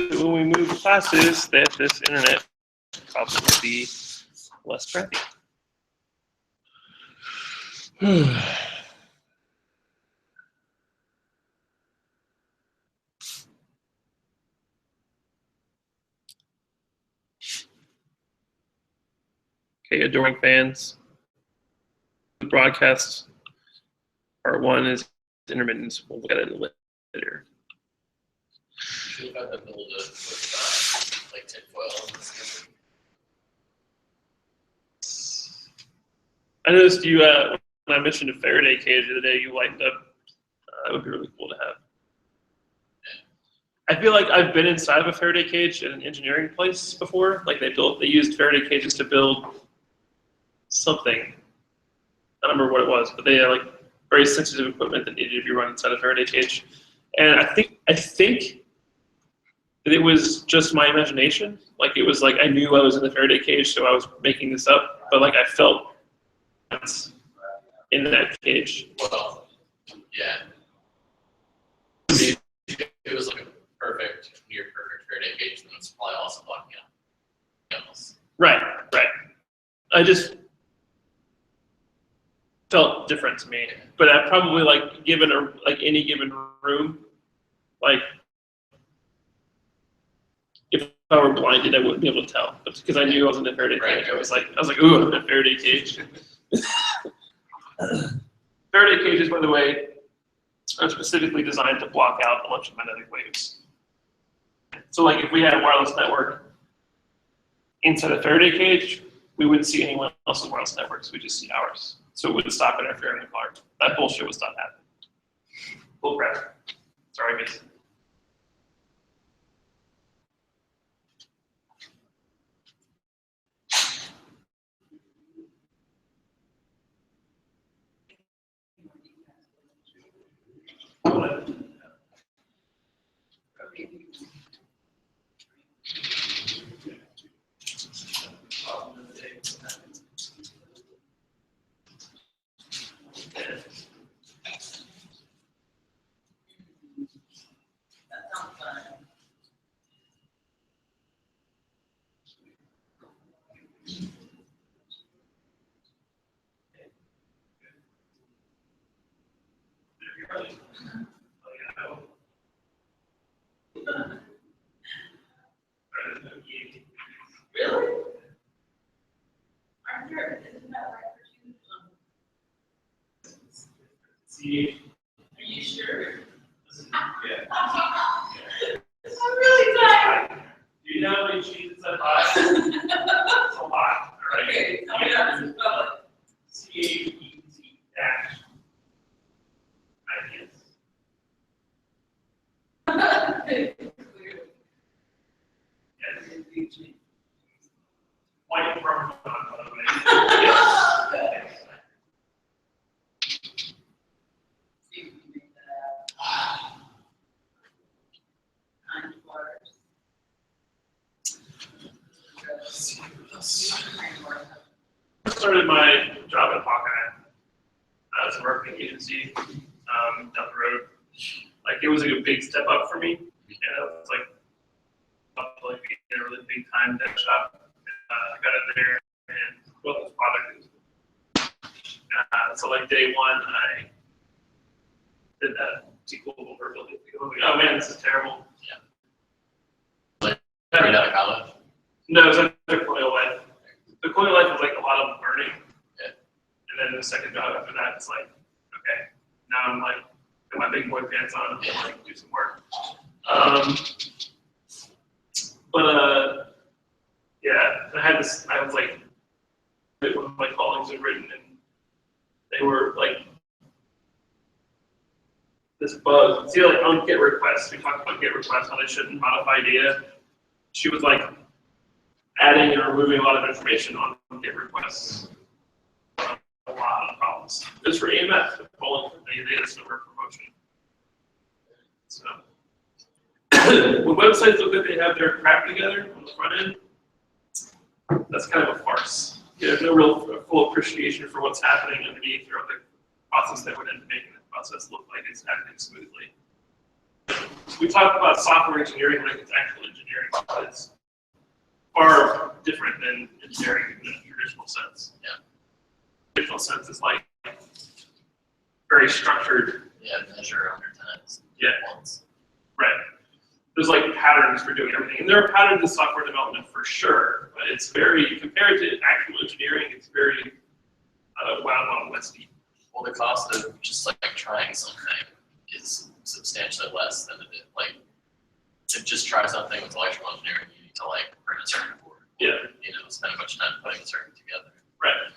when we move classes that this internet probably will be less crappy. Okay, adoring fans. The broadcast part 1 is intermittent. We'll look at it later. Should have had to build it with like tinfoil. I noticed you, when I mentioned a Faraday cage the other day, you lightened up. That would be really cool to have. I feel like I've been inside of a Faraday cage at an engineering place before. Like they used Faraday cages to build something. I don't remember what it was, but they had like very sensitive equipment that needed to be run inside a Faraday cage. And I think that it was just my imagination. Like it was like I knew I was in the Faraday cage, so I was making this up. But like I felt in that cage. Well, yeah. It was like a near perfect Faraday cage, then it's probably also blocking out else. Right. I just felt different to me. But I probably like given any given room, like if I were blinded, I wouldn't be able to tell. But because I knew I was in the Faraday cage, I was like, ooh, I'm in a Faraday cage. Faraday cages, by the way, are specifically designed to block out electromagnetic waves. So like if we had a wireless network inside a Faraday cage, we wouldn't see anyone else's wireless networks, we'd just see ours. So it would stop interfering with ours. That bullshit would stop happening. Bull crap. Sorry, Mason. Really? Aren't there, isn't that right for you? See, Are you sure? yeah. I'm really tired. Do you know how many cheeses I buy? It's a lot. All right. Okay, tell me how to spell it. C-A-E-T dash. White rubber by the way. See if we can make that out. 9 bars. I started my job at Hawkeye as a marketing agency down the road. Like it was like a big step up for me. And it was like being a really big time tech shop. I got in there and built this product. So like day one, I did that SQL vulnerability. I was like, oh man, this is terrible. Yeah. Like right out of college. No, it was like the Colonial Life. The Colonial Life was like a lot of learning. Yeah. And then the second job after that, it's like, okay, now I'm like, got my big boy pants on and like do some work. Yeah, I had this, I was like, one of my colleagues had written and they were like, this bug, see like on GET requests, we talked about GET requests, how they shouldn't modify data. She was like adding and removing a lot of information on GET requests. A lot of problems. It's for EMF, polling for data store promotion. So when websites look like they have their crap together on the front end, that's kind of a farce. There's no real full appreciation for what's happening underneath or the process that would end up making the process look like it's happening smoothly. We talk about software engineering like it's actual engineering. engineering, but it's far different than engineering in the traditional sense. Yeah. Traditional sense is like very structured. Yeah, measure 100 times. Yeah. Once. Right. There's like patterns for doing everything. And there are patterns in software development for sure, but it's very, compared to actual engineering, it's very Wild Westy. Well, the cost of just like trying something is substantially less than it is. Like, to just try something with electrical engineering, you need to like print a circuit board. Yeah. You know, spend a bunch of time putting the circuit together. Right.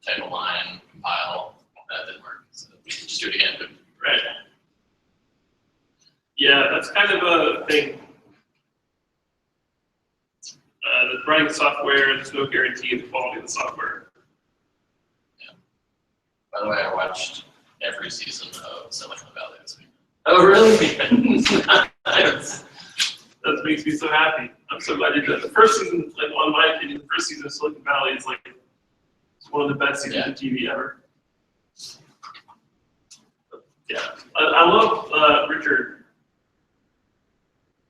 Type a line, compile, that didn't work. So we can just do it again. Right. Yeah, that's kind of a thing. The writing software, there's no guarantee of the quality of the software. By the way, I watched every season of Silicon Valley this week. Oh, really? Nice. That makes me so happy. I'm so glad you did that. The first season, like, on my opinion, the first season of Silicon Valley is like one of the best seasons of TV ever. Yeah, I love Richard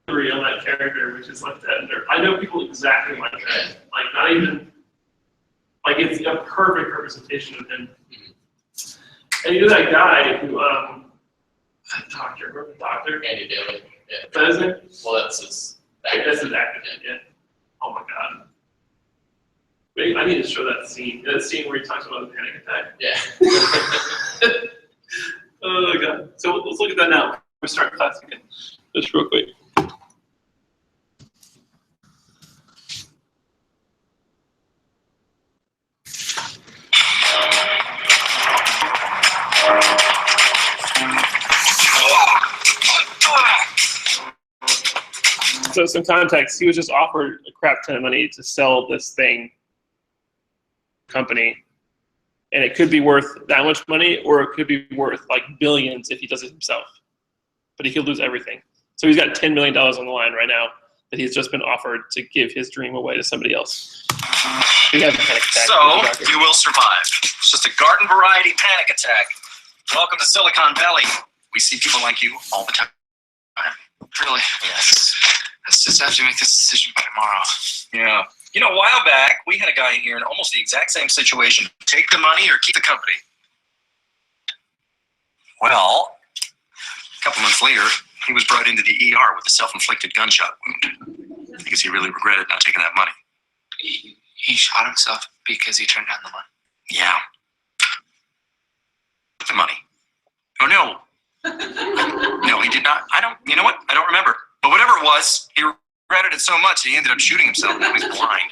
on that character, which is like that. I know people exactly like that. Like, not even, like, it's a perfect representation of him. And you know that guy who, doctor, remember the doctor? Andy Daly. Yeah. That is it? Well, that's his. That's his actor, yeah. Oh my god. Wait, I need to show that scene where he talks about the panic attack. Yeah. Oh god. So let's look at that now. We start class again. Just real quick. So some context, he was just offered a crap ton of money to sell this thing company. And it could be worth that much money, or it could be worth like billions if he does it himself. But he could lose everything. So he's got $10 million on the line right now that he's just been offered to give his dream away to somebody else. He has a panic attack. So, you will survive. It's just a garden variety panic attack. Welcome to Silicon Valley. We see people like you all the time. Really? Yes. Let's just have to make this decision by tomorrow. Yeah. You know, a while back, we had a guy here in almost the exact same situation. Take the money or keep the company. Well, a couple months later, he was brought into the ER with a self-inflicted gunshot wound. Because he really regretted not taking that money. He shot himself because he turned down the money. Yeah. The money. Oh, no. No, he did not. You know what? I don't remember. But whatever it was, he regretted it so much that he ended up shooting himself. Now he's blind.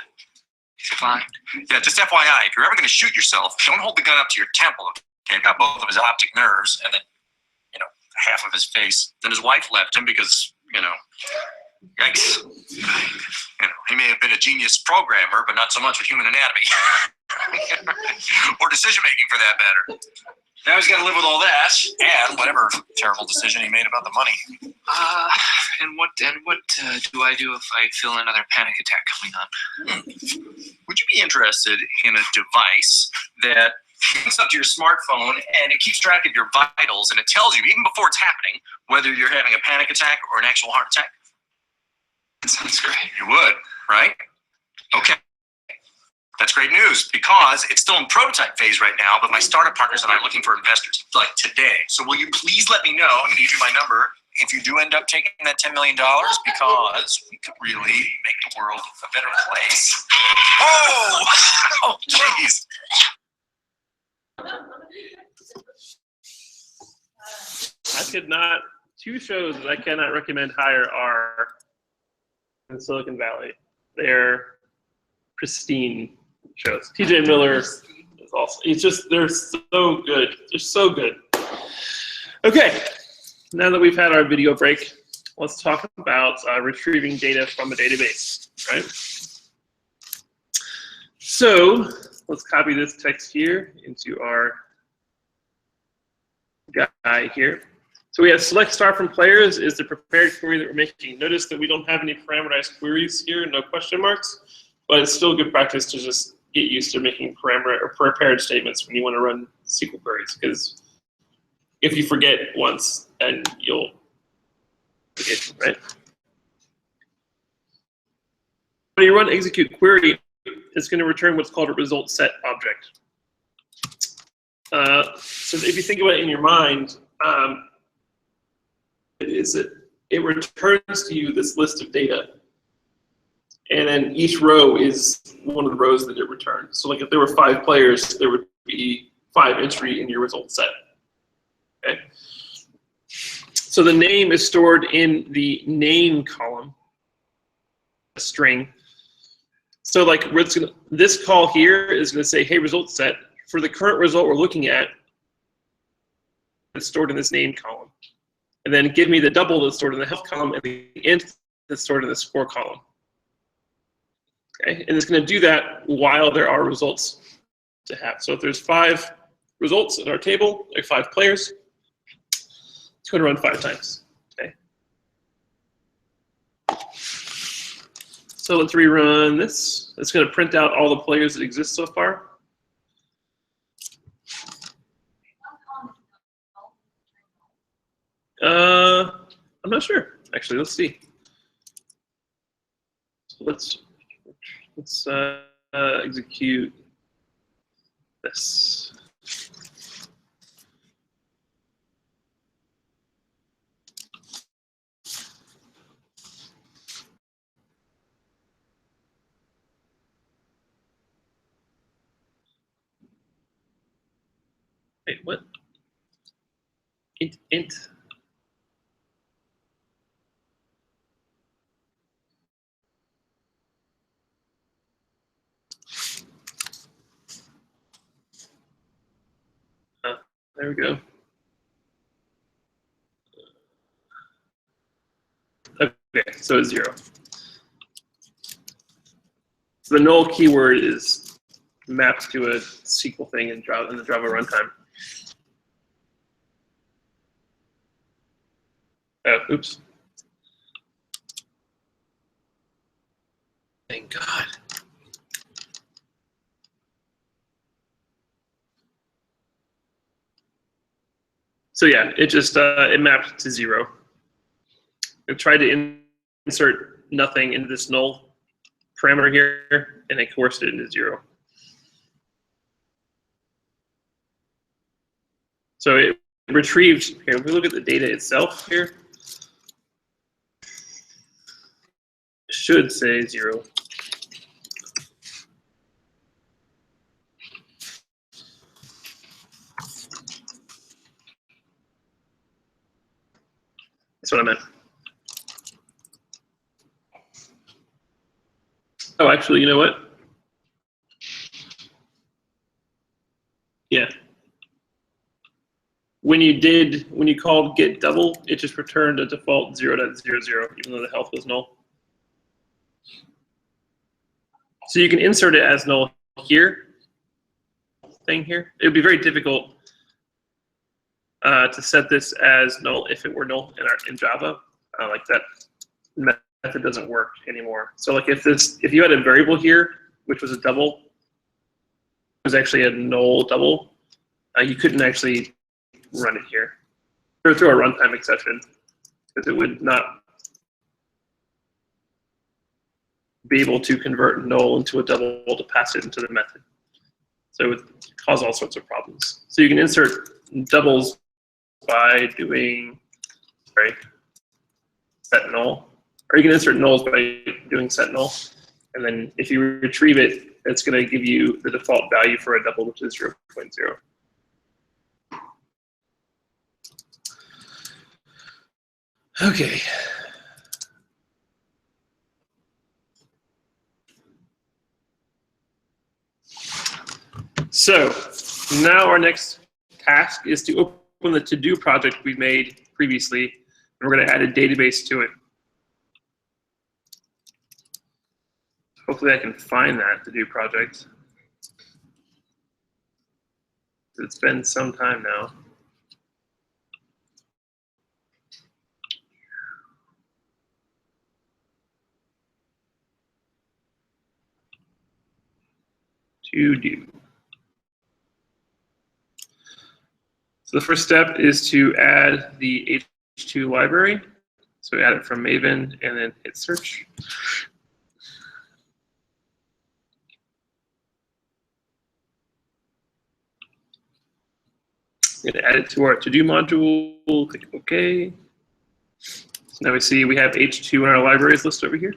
He's blind. Yeah, just FYI, if you're ever going to shoot yourself, don't hold the gun up to your temple. Okay, got both of his optic nerves and then, half of his face. Then his wife left him because, yikes. He may have been a genius programmer, but not so much with human anatomy. Or decision making for that matter. Now he's got to live with all that and whatever terrible decision he made about the money. And what do I do if I feel another panic attack coming on? Would you be interested in a device that links up to your smartphone and it keeps track of your vitals and it tells you, even before it's happening, whether you're having a panic attack or an actual heart attack? That sounds great. You would, right? Okay. That's great news because it's still in prototype phase right now, but my startup partners and I are looking for investors like today. So will you please let me know, I'm going to give you my number, if you do end up taking that $10 million, because we could really make the world a better place. Oh! Oh, jeez. I could not, two shows that I cannot recommend higher are in Silicon Valley. They're pristine shows. TJ Miller is also, they're so good. They're so good. Okay, now that we've had our video break, let's talk about retrieving data from a database, right? So let's copy this text here into our guy here. So we have select star from players is the prepared query that we're making. Notice that we don't have any parameterized queries here, no question marks, but it's still good practice to just get used to making parameter or prepared statements when you want to run SQL queries, because if you forget once, then you'll forget, right? you run execute query, it's going to return what's called a result set object. So if you think about it in your mind, it returns to you this list of data. And then each row is one of the rows that it returns. So like if there were 5 players, there would be 5 entry in your result set. Okay. So the name is stored in the name column, a string. So like this call here is going to say, hey, result set, for the current result we're looking at, it's stored in this name column. And then give me the double that's stored in the health column and the int that's stored in the score column. Okay, and it's going to do that while there are results to have. So if there's 5 results in our table, like 5 players, it's going to run 5 times. Okay. So let's rerun this. It's going to print out all the players that exist so far. I'm not sure. Actually, let's see. So let's execute this. Wait, what? Int. There we go. Okay, so it's 0. So the null keyword is mapped to a SQL thing in the Java runtime. Oh, oops. Thank God. So yeah, it just it mapped to 0. It tried to insert nothing into this null parameter here, and it coerced it into 0. So it retrieved, here, if we look at the data itself here, it should say 0. That's what I meant. Oh, actually, you know what? Yeah. When you called get double, it just returned a default 0.00, even though the health was null. So you can insert it as null here, thing here. It would be very difficult to set this as null if it were null in Java. Like that method doesn't work anymore. So like if you had a variable here, which was a double, it was actually a null double, you couldn't actually run it here. Or through a runtime exception, because it would not be able to convert null into a double to pass it into the method. So it would cause all sorts of problems. So you can insert doubles by doing, set null. Or you can insert nulls by doing set null. And then if you retrieve it, it's going to give you the default value for a double, which is 0.0. Okay. So now our next task is to open the to-do project we made previously, and we're going to add a database to it. Hopefully I can find that to-do project. It's been some time now. To-do. So the first step is to add the H2 library. So add it from Maven and then hit search. We're going to add it to our to-do module. Click OK. So now we see we have H2 in our libraries list over here.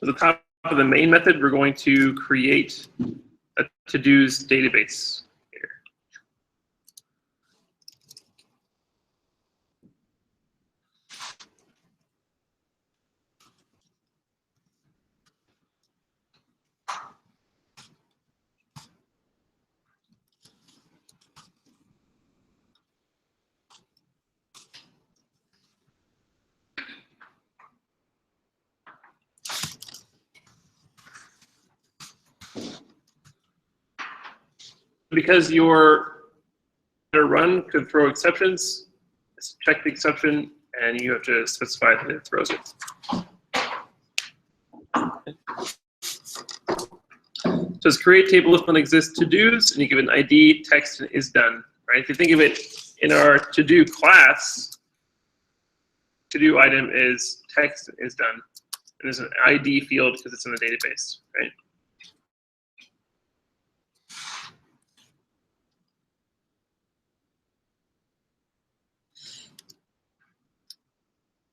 At the top of the main method, we're going to create a to-dos database here. Because your run could throw exceptions, check the exception, and you have to specify that it throws it. So it's create table if one exists to-dos, and you give it an ID, text, and is done. Right? If you think of it in our to-do class, to-do item is text is done. And there's an ID field because it's in the database, right?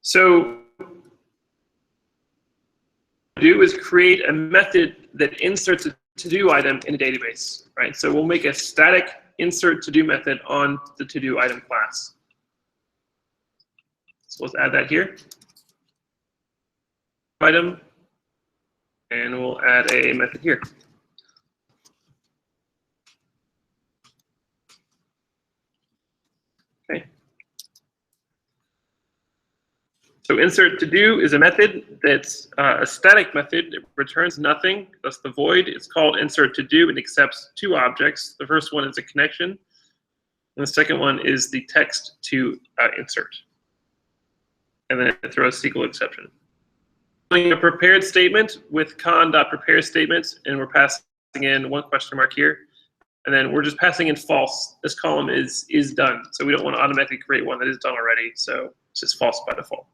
So do is create a method that inserts a to-do item in a database, right? So we'll make a static insert to-do method on the to-do item class. So let's add that here. Item, and we'll add a method here. Okay. So insert to do is a method that's a static method. It returns nothing. That's the void. It's called insert to do. It accepts two objects. The first one is a connection, and the second one is the text to insert. And then it throws SQL exception. Doing a prepared statement with con.prepare statement, and we're passing in one question mark here. And then we're just passing in false. This column is done. So we don't want to automatically create one that is done already. So it's just false by default.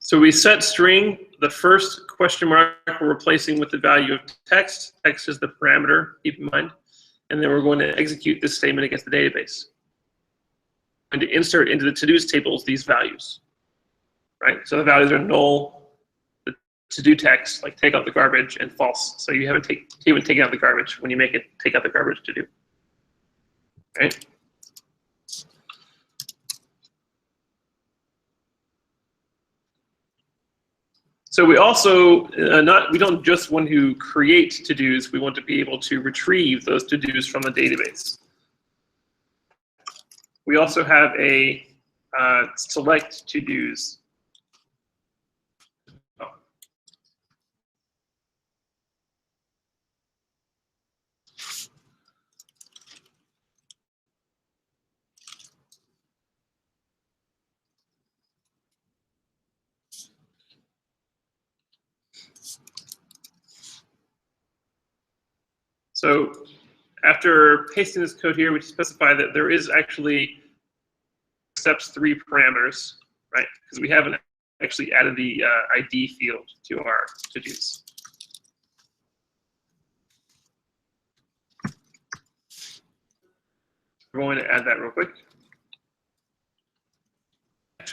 So we set string, the first question mark we're replacing with the value of text. Text is the parameter, keep in mind. And then we're going to execute this statement against the database. And to insert into the to-dos tables these values, right? So the values are null, the to-do text, like take out the garbage, and false. So you haven't even taken out the garbage when you make it take out the garbage to do, right? So we also we don't just want to create to-dos. We want to be able to retrieve those to-dos from the database. We also have a select to-dos. So after pasting this code here, we specify that there is actually accepts 3 parameters, right? Because we haven't actually added the ID field to our to-dos. We're going to add that real quick.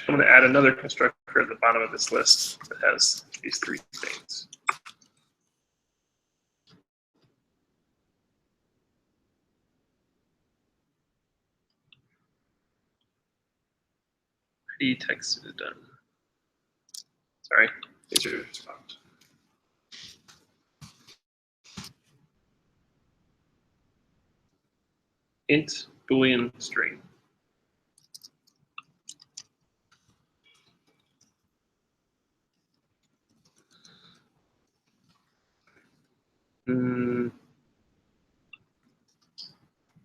I'm going to add another constructor at the bottom of this list that has these 3 things. ID text is done. Sorry, these are swapped. Int Boolean string.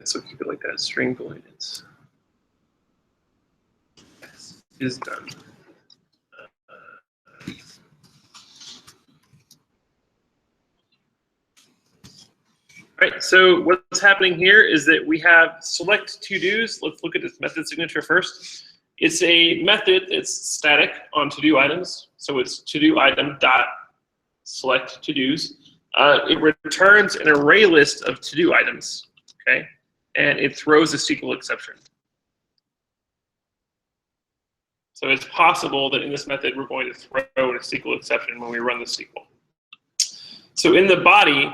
So keep it like that. String Boolean is done. Right, so what's happening here is that we have select to-dos. Let's look at this method signature first. It's a method that's static on to-do items. So it's to-do item dot select to-dos. It returns an array list of to-do items, okay? And it throws a SQL exception. So it's possible that in this method, we're going to throw a SQL exception when we run the SQL. So in the body,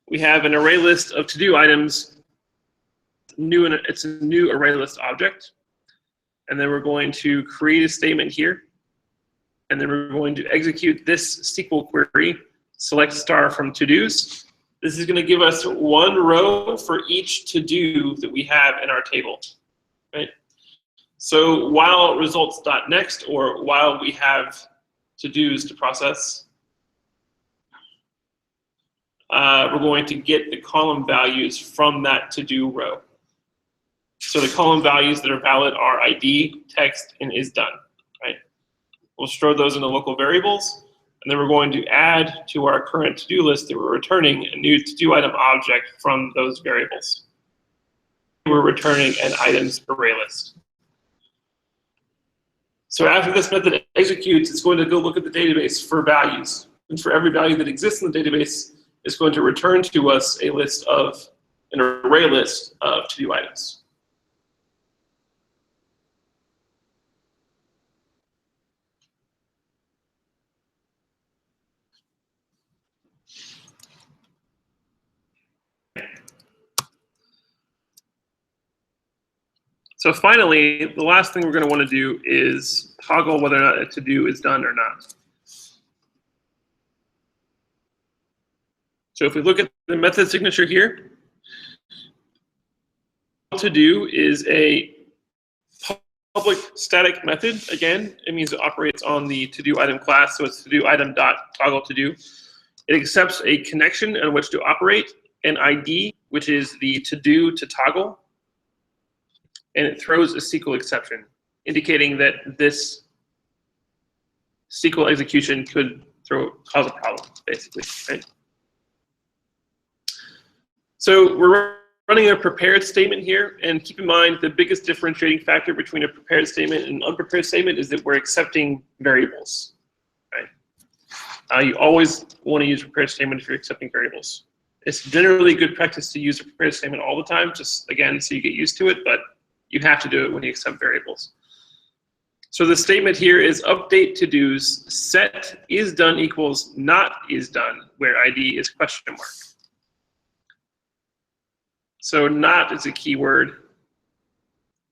we have an array list of to-do items. It's a new array list object. And then we're going to create a statement here. And then we're going to execute this SQL query, select star from to-dos. This is going to give us one row for each to-do that we have in our table, right? So while results.next, or while we have to-dos to process, we're going to get the column values from that to-do row. So the column values that are valid are ID, text, and is done, right? We'll store those in the local variables, and then we're going to add to our current to-do list that we're returning a new to-do item object from those variables. We're returning an items array list. So after this method executes, it's going to go look at the database for values. And for every value that exists in the database, it's going to return to us a list of, an array list of to-do items. So finally, the last thing we're going to want to do is toggle whether or not a to-do is done or not. So if we look at the method signature here, to-do is a public static method. Again, it means it operates on the to-do item class, so it's to-do item dot toggle to-do. It accepts a connection on which to operate, an ID, which is the to-do to toggle, and it throws a SQL exception, indicating that this SQL execution could cause a problem, basically, right? So we're running a prepared statement here, and keep in mind the biggest differentiating factor between a prepared statement and an unprepared statement is that we're accepting variables, right? You always want to use a prepared statement if you're accepting variables. It's generally good practice to use a prepared statement all the time, just again, so you get used to it, but you have to do it when you accept variables. So the statement here is update to-dos, set is done equals not is done, where ID is question mark. So not is a keyword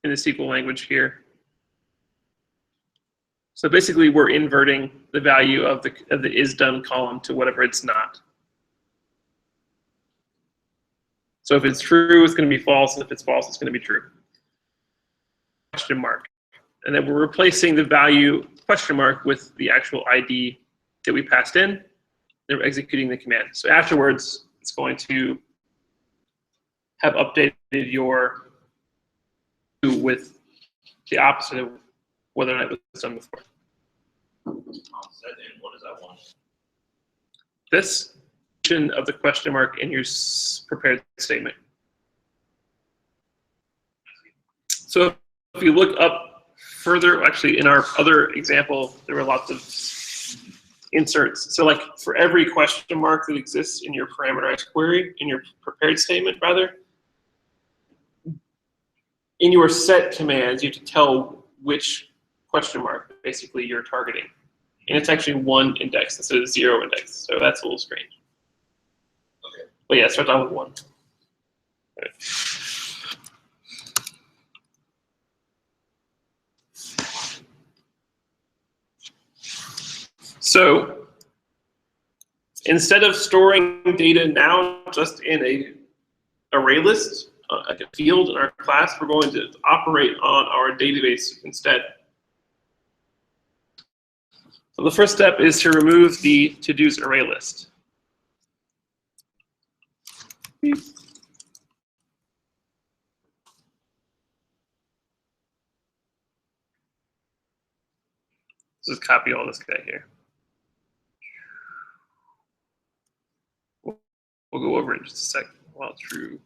in the SQL language here. So basically we're inverting the value of the is done column to whatever it's not. So if it's true, it's going to be false, and if it's false, it's going to be true. Question mark. And then we're replacing the value question mark with the actual ID that we passed in. Then we're executing the command. So afterwards, it's going to have updated your with the opposite of whether or not it was done before. What is that one? This of the question mark in your prepared statement. So if you look up further, actually in our other example, there were lots of inserts. So like for every question mark that exists in your parameterized query, in your prepared statement rather, in your set commands, you have to tell which question mark basically you're targeting. And it's actually one index instead of 0 index. So that's a little strange. Okay. But yeah, start out with 1. Right. So instead of storing data now just in a array list, like a field in our class, we're going to operate on our database instead. So the first step is to remove the to-dos array list. Just copy all this guy here. We'll go over it in just a second. While true.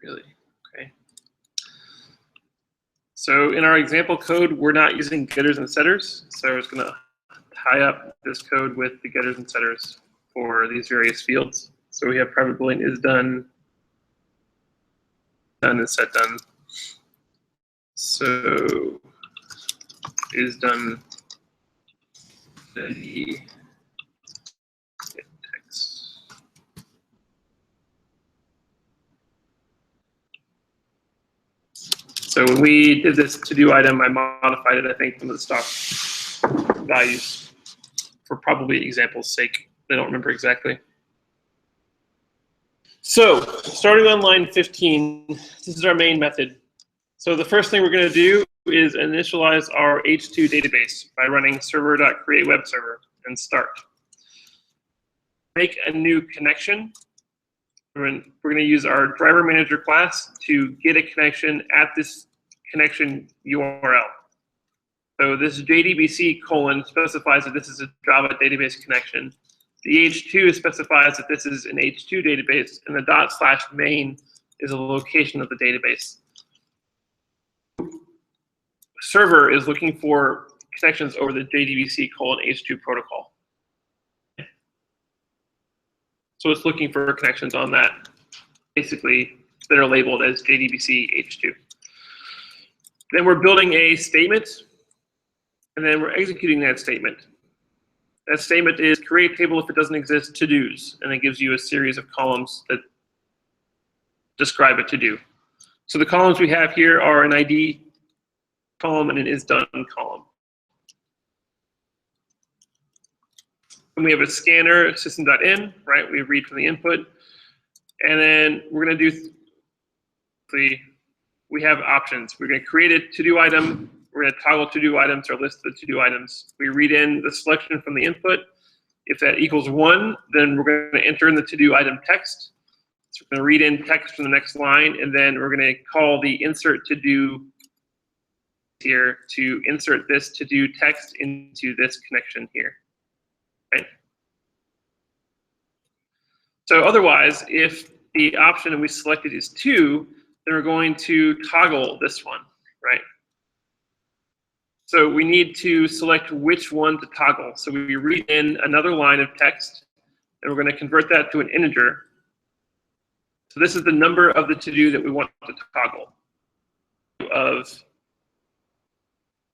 Really? Okay. So in our example code, we're not using getters and setters. So it's going to tie up this code with the getters and setters for these various fields. So we have private boolean is done, done is set done. So is done the text. So when we did this to-do item, I modified it, I think, from the stock values for probably example's sake. I don't remember exactly. So starting on line 15, this is our main method. So the first thing we're going to do is initialize our H2 database by running server.createWebServer and start. Make a new connection. We're going to use our driver manager class to get a connection at this connection URL. So this JDBC : specifies that this is a Java database connection. The H2 specifies that this is an H2 database, and the /main is a location of the database. Server is looking for connections over the JDBC : H2 protocol. So it's looking for connections on that, basically, that are labeled as JDBC H2. Then we're building a statement, and then we're executing that statement. That statement is create table if it doesn't exist to-dos, and it gives you a series of columns that describe a to-do. So the columns we have here are an ID column and an is done column. And we have a scanner, system.in, right? We read from the input. And then we're going to do we have options. We're going to create a to-do item. We're going to toggle to-do items or list the to-do items. We read in the selection from the input. If that equals 1, then we're going to enter in the to-do item text. So we're going to read in text from the next line, and then we're going to call the insert to-do here to insert this to-do text into this connection here. Right? So otherwise, if the option we selected is 2, then we're going to toggle this one, right? So we need to select which one to toggle. So we read in another line of text, and we're going to convert that to an integer. So this is the number of the to-do that we want to toggle of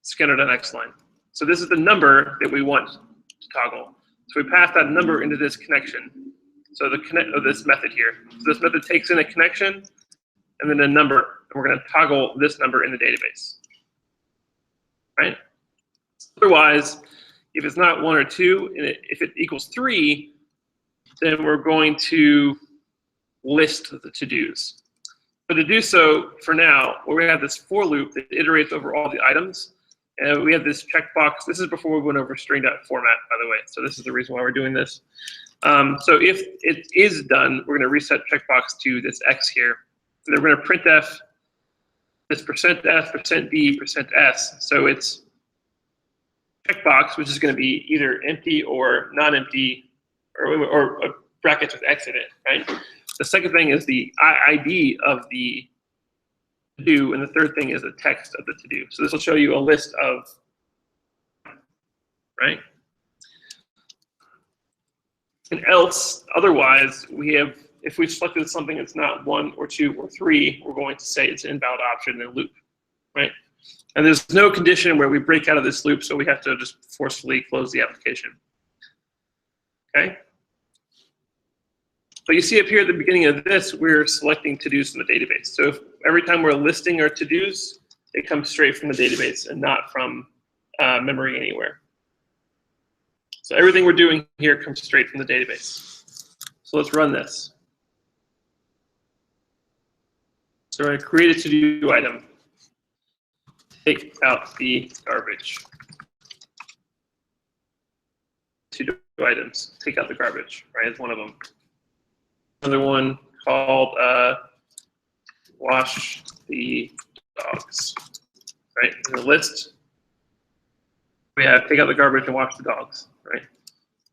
scanner.next line. So this is the number that we want to toggle. So we pass that number into this connection. So this method here. So this method takes in a connection and then a number, and we're going to toggle this number in the database. Right? Otherwise, if it's not 1 or 2, and if it equals 3, then we're going to list the to-dos. So to do so, for now, we have this for loop that iterates over all the items, and we have this checkbox. This is before we went over string.format, by the way. So this is the reason why we're doing this. So if it is done, we're going to reset checkbox to this X here. And then we're going to printf this %f, %b, %s. So it's checkbox, which is going to be either empty or non-empty, or brackets with X in it, right? The second thing is the ID of the to-do, and the third thing is the text of the to-do. So this will show you a list of, right? And else, otherwise, we have, if we've selected something that's not 1 or 2 or 3, we're going to say it's an invalid option in a loop, right? And there's no condition where we break out of this loop, so we have to just forcefully close the application. Okay? But you see up here at the beginning of this, we're selecting to-dos from the database. So if every time we're listing our to-dos, they come straight from the database and not from memory anywhere. So everything we're doing here comes straight from the database. So let's run this. So we're going to create a to-do item. Take out the garbage. To-do items. Take out the garbage, right? It's one of them. Another one called wash the dogs, right? In the list, we have take out the garbage and wash the dogs, right?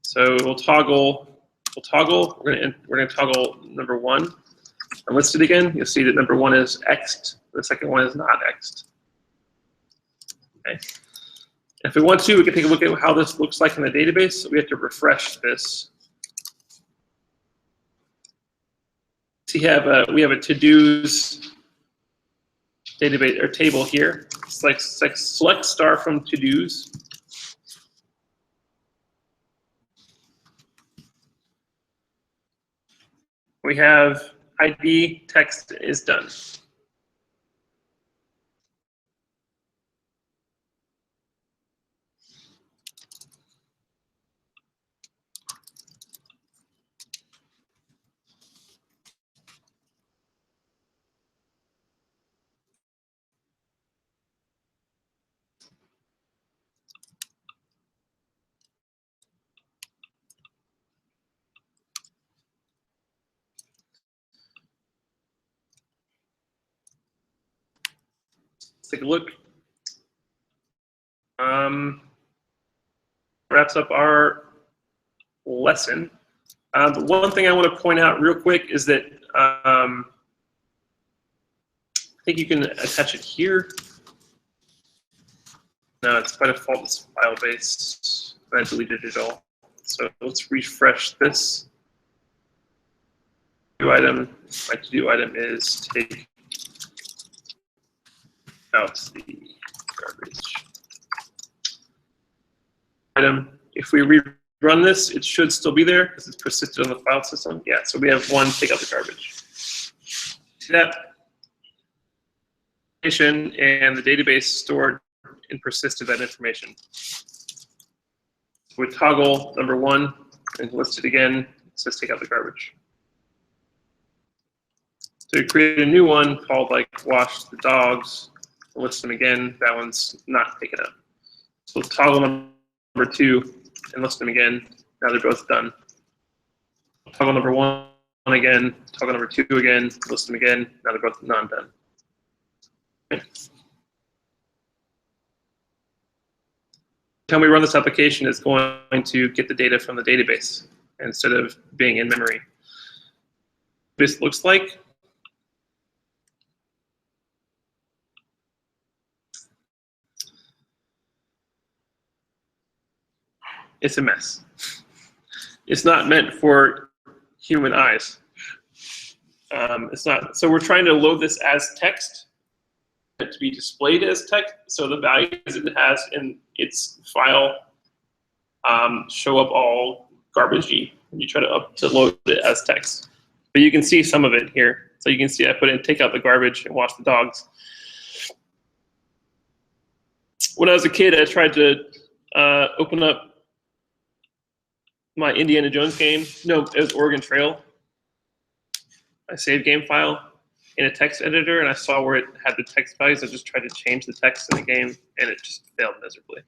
So we'll toggle. We're gonna toggle number 1. and listed again, you'll see that number 1 is X'd, the second one is not X'd. Okay. If we want to, we can take a look at how this looks like in the database. We have to refresh this. So we have a to-dos database or table here. Select star from to-dos. We have ID text is done. Take a look. Wraps up our lesson. But one thing I want to point out real quick is that I think you can attach it here. No, it's by default it's file based. I deleted it all. So let's refresh this. My to-do item is take out the garbage item. If we rerun this, it should still be there because it's persisted on the file system. Yeah, so we have 1 take out the garbage. See that? And the database stored and persisted that information. We toggle number 1 and list it again. It says take out the garbage. So we create a new one called like wash the dogs. List them again. That one's not taken up. So toggle number 2 and list them again. Now they're both done. Toggle number 1 again. Toggle number 2 again. List them again. Now they're both non-done. Okay. Time we run this application is going to get the data from the database instead of being in memory. This looks like. It's a mess. It's not meant for human eyes. It's not. So we're trying to load this as text to be displayed as text. So the values it has in its file show up all garbagey when you try to load it as text. But you can see some of it here. So you can see I put in take out the garbage and wash the dogs. When I was a kid, I tried to open up my Indiana Jones game. No, it was Oregon Trail. I saved game file in a text editor, and I saw where it had the text values. I just tried to change the text in the game, and it just failed miserably.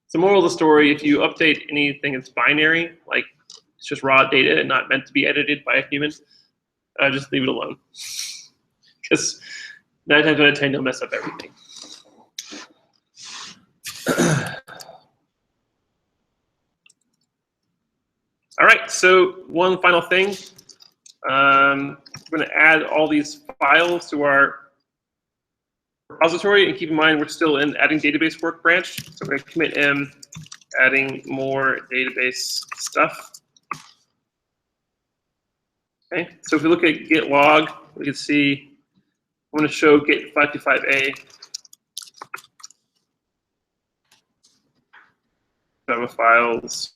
So moral of the story, if you update anything that's binary, like it's just raw data and not meant to be edited by a human, just leave it alone. Because 9 times out of 10, you'll mess up everything. All right, so one final thing. I'm going to add all these files to our repository, and keep in mind we're still in adding database work branch. So we're going to commit M, adding more database stuff. Okay, so if we look at git log, we can see I'm going to show git 525a. Java files.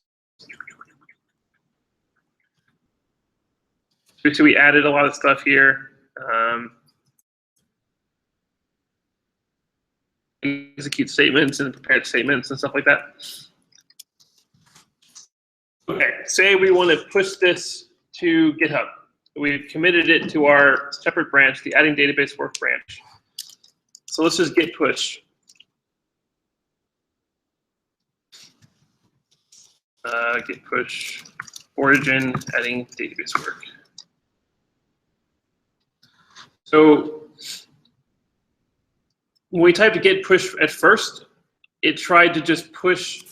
So we added a lot of stuff here. Execute statements and prepared statements and stuff like that. Okay, say we want to push this to GitHub. We've committed it to our separate branch, the adding database work branch. So let's just git push. Git push origin adding database work. So when we typed git push at first, it tried to just push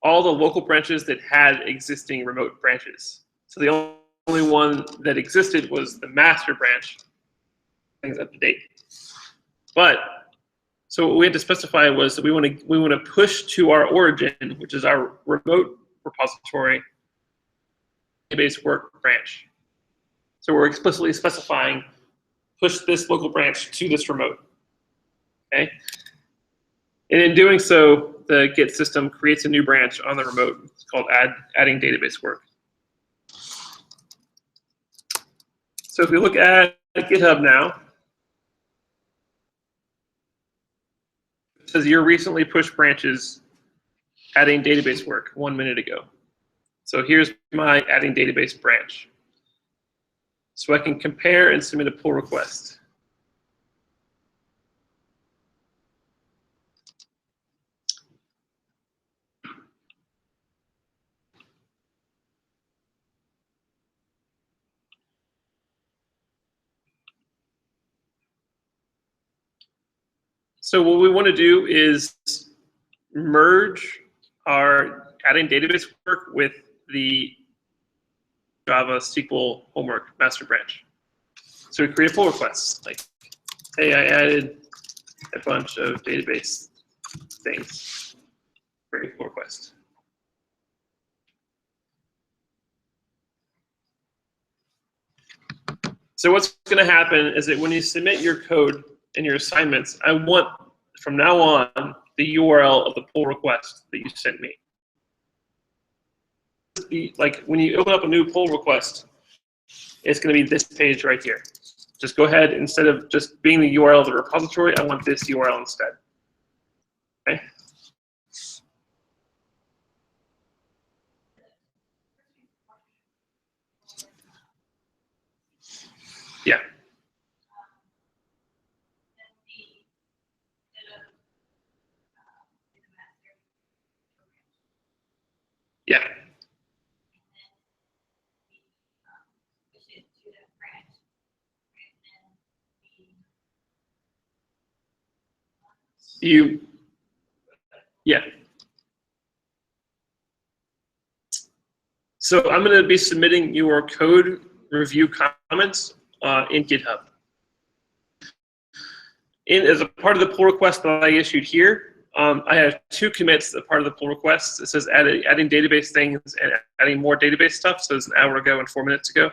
all the local branches that had existing remote branches. So the only one that existed was the master branch. Things up to date. But so what we had to specify was that we want to push to our origin, which is our remote repository database work branch. So we're explicitly specifying push this local branch to this remote. Okay. And in doing so, the Git system creates a new branch on the remote. It's called adding database work. So if we look at GitHub now, it says your recently pushed branches adding database work 1 minute ago. So here's my adding database branch. So I can compare and submit a pull request. So what we want to do is merge our adding database work with the Java SQL homework master branch. So we create a pull request, like, hey, I added a bunch of database things. Create a pull request. So what's going to happen is that when you submit your code and your assignments, I want, from now on, the URL of the pull request that you sent me. Like when you open up a new pull request, it's going to be this page right here. Just go ahead, instead of just being the URL of the repository, I want this URL instead. Okay. Yeah. Yeah. Yeah. So I'm going to be submitting your code review comments in GitHub. As a part of the pull request that I issued here, I have 2 commits as part of the pull request. It says adding database things and adding more database stuff. So it's an hour ago and 4 minutes ago.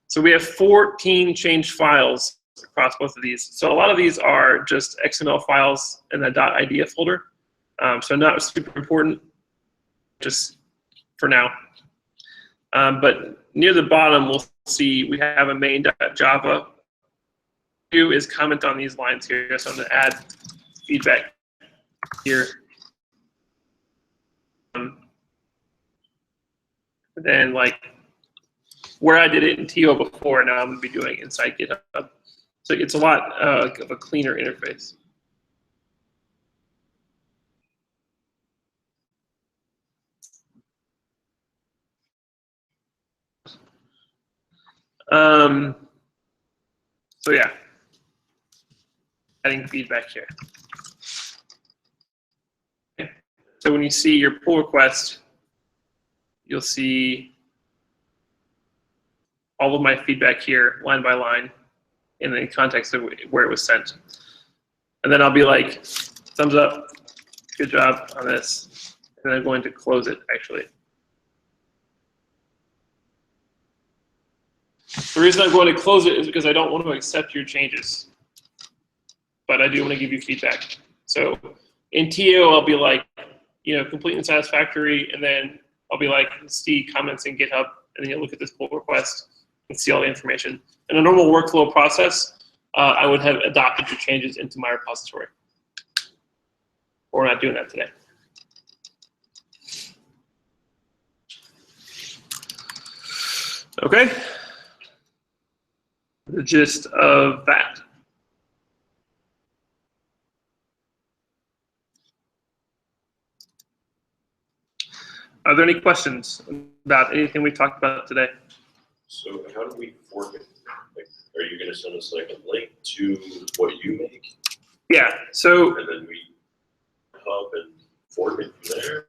So we have 14 changed files across both of these. So a lot of these are just XML files in the .idea folder. So not super important, just for now. But near the bottom, we'll see we have a main.java. Do is comment on these lines here. So I'm going to add feedback here. Then, like, where I did it in TO before, now I'm going to be doing it inside GitHub. So it's a lot of a cleaner interface. So yeah, adding feedback here. Okay. So when you see your pull request, you'll see all of my feedback here, line by line, in the context of where it was sent. And then I'll be like, thumbs up, good job on this. And then I'm going to close it, actually. The reason I'm going to close it is because I don't want to accept your changes. But I do want to give you feedback. So in TO, I'll be like, complete and satisfactory, and then I'll be like, see comments in GitHub, and then you'll look at this pull request and see all the information. In a normal workflow process, I would have adopted your changes into my repository. But we're not doing that today. Okay. The gist of that. Are there any questions about anything we talked about today? So how do we fork it? Like, are you gonna send us like a link to what you make, Yeah, so and then we hub and fork it from there?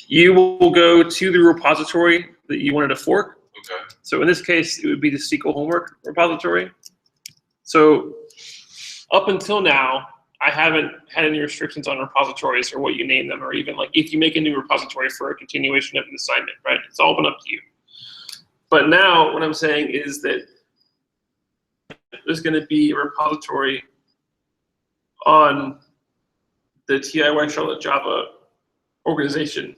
you will go to the repository that you wanted to fork, Okay. So in this case, it would be the SQL homework repository. So up until now, I haven't had any restrictions on repositories or what you name them, or even like if you make a new repository for a continuation of an assignment, right? It's all been up to you. But now what I'm saying is that there's going to be a repository on the TIY Charlotte Java organization.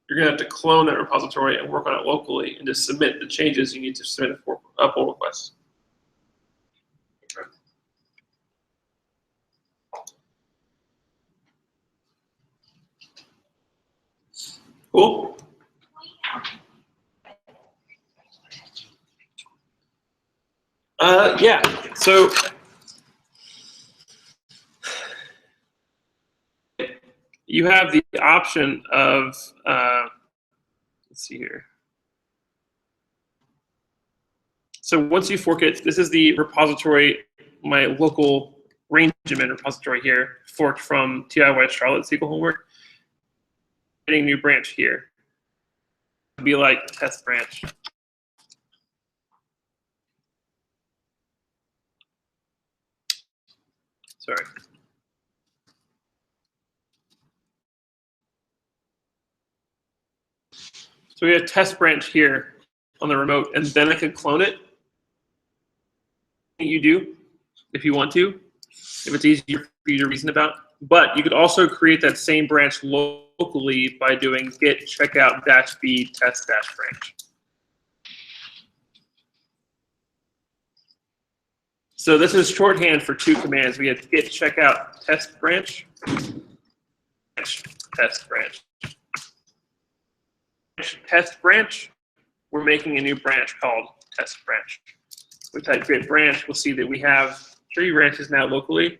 You're going to have to clone that repository and work on it locally and just submit the changes you need to submit a pull request. Cool. Yeah, so you have the option of, let's see here. So once you fork it, this is the repository, my local arrangement repository here, forked from TIY Charlotte SQL homework. Getting a new branch here. It'd be like test branch. Sorry. So we have test branch here on the remote, and then I could clone it. You do, if you want to, if it's easier for you to reason about. But you could also create that same branch locally by doing git checkout -b test -branch. So this is shorthand for two commands. We have git checkout test branch, test branch. Test branch, we're making a new branch called test branch. We type git branch, we'll see that we have 3 branches now locally.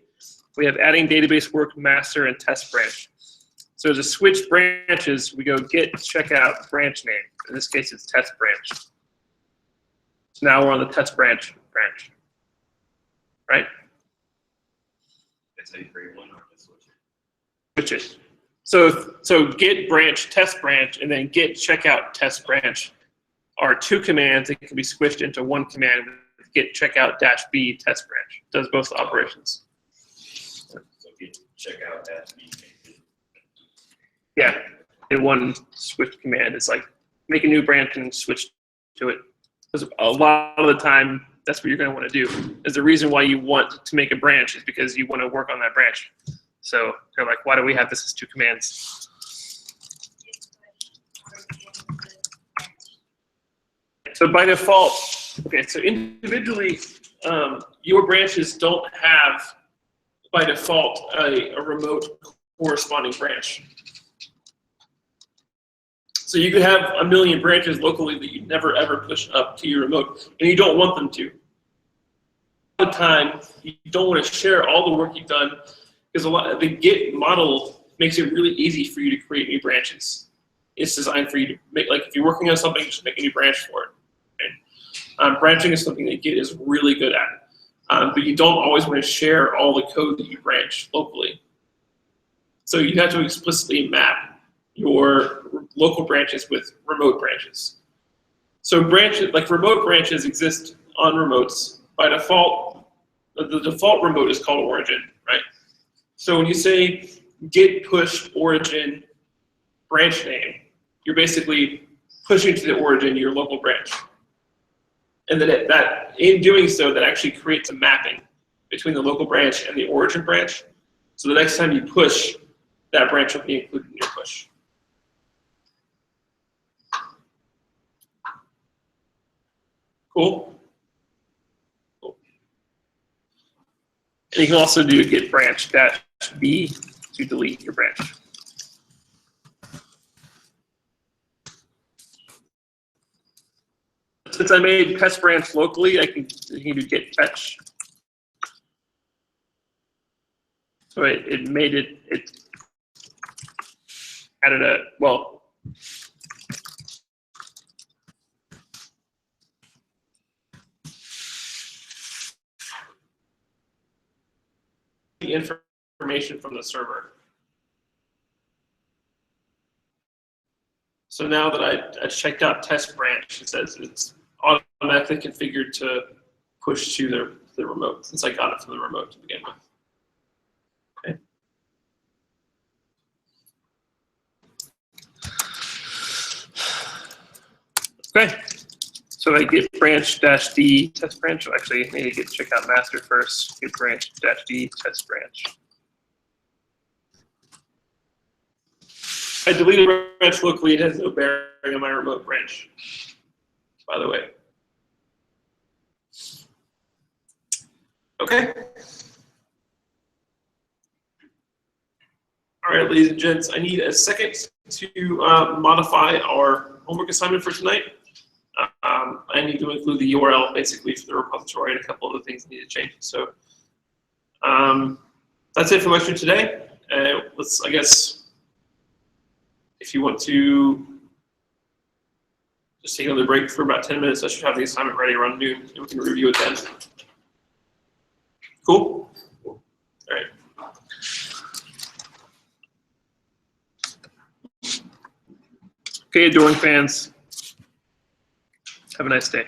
We have adding database work, master, and test branch. So to switch branches, we go git checkout branch name. In this case, it's test branch. So now we're on the test branch, right? That's how you create one, or just switch it. Switch it. So git branch test branch and then git checkout test branch are 2 commands that can be squished into one command with git checkout -b test branch. Does both operations. So git checkout -b. Yeah, in one switch command. It's like make a new branch and switch to it. Because a lot of the time, that's what you're going to want to do. Is the reason why you want to make a branch is because you want to work on that branch. So they're like, why do we have this as 2 commands? So by default, okay, so individually, your branches don't have, by default, a remote corresponding branch. So you could have a million branches locally that you never ever push up to your remote, and you don't want them to. All the time, you don't want to share all the work you've done, because the Git model makes it really easy for you to create new branches. It's designed for you to make, like if you're working on something, just make a new branch for it. Okay? Branching is something that Git is really good at, but you don't always want to share all the code that you branch locally. So you have to explicitly map your local branches with remote branches. So branches, like remote branches exist on remotes. By default, the default remote is called origin, right? So when you say git push origin branch name, you're basically pushing to the origin your local branch. And then in doing so, that actually creates a mapping between the local branch and the origin branch. So the next time you push, that branch will be included in your push. Cool. Cool. And you can also do git branch -b to delete your branch. Since I made test branch locally, I can do git fetch. So it made it added a, well, the information from the server. So now that I checked out test branch, it says it's automatically configured to push to the remote, since I got it from the remote to begin with. Okay, so I get branch dash D test branch. Actually, I need to check out master first. Get branch dash D test branch. I deleted branch locally. It has no bearing on my remote branch, by the way. Okay. All right, ladies and gents, I need a second to modify our homework assignment for tonight. I need to include the URL basically for the repository and a couple of the things I need to change. So that's it for lecture today. Let's, I guess, if you want to just take another break for about 10 minutes, I should have the assignment ready around noon, and we can review it then. Cool? All right. Okay, Adoring fans, have a nice day.